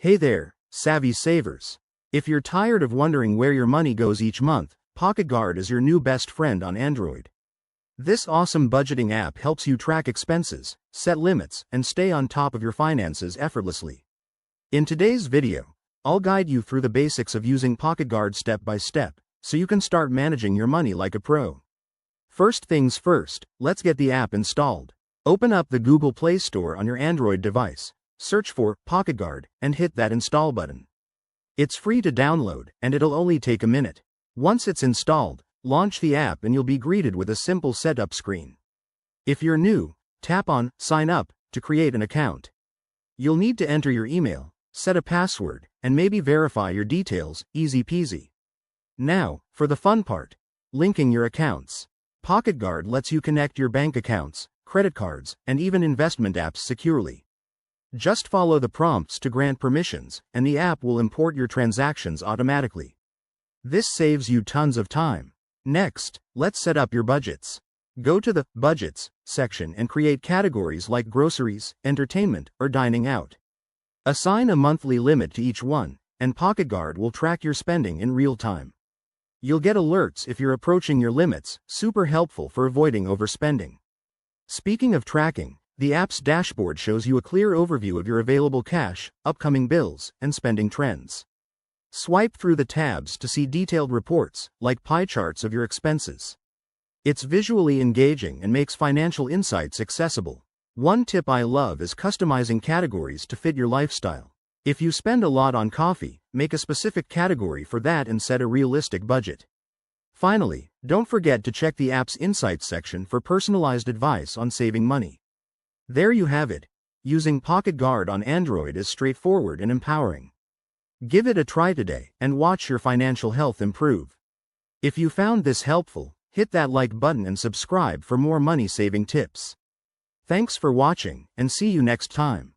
Hey there, savvy savers. If you're tired of wondering where your money goes each month, PocketGuard is your new best friend on Android. This awesome budgeting app helps you track expenses, set limits, and stay on top of your finances effortlessly. In today's video, I'll guide you through the basics of using PocketGuard step by step, so you can start managing your money like a pro. First things first, let's get the app installed. Open up the Google Play Store on your Android device. Search for PocketGuard and hit that install button. It's free to download, and it'll only take a minute. Once it's installed, launch the app and you'll be greeted with a simple setup screen. If you're new, tap on Sign Up to create an account. You'll need to enter your email, set a password, and maybe verify your details, easy peasy. Now, for the fun part, linking your accounts. PocketGuard lets you connect your bank accounts, credit cards, and even investment apps securely. Just follow the prompts to grant permissions, and the app will import your transactions automatically. This saves you tons of time. Next, let's set up your budgets. Go to the Budgets section and create categories like groceries, entertainment, or dining out. Assign a monthly limit to each one, and PocketGuard will track your spending in real time. You'll get alerts if you're approaching your limits, super helpful for avoiding overspending. Speaking of tracking, the app's dashboard shows you a clear overview of your available cash, upcoming bills, and spending trends. Swipe through the tabs to see detailed reports, like pie charts of your expenses. It's visually engaging and makes financial insights accessible. One tip I love is customizing categories to fit your lifestyle. If you spend a lot on coffee, make a specific category for that and set a realistic budget. Finally, don't forget to check the app's Insights section for personalized advice on saving money. There you have it. Using PocketGuard on Android is straightforward and empowering. Give it a try today and watch your financial health improve. If you found this helpful, hit that like button and subscribe for more money-saving tips. Thanks for watching, and see you next time.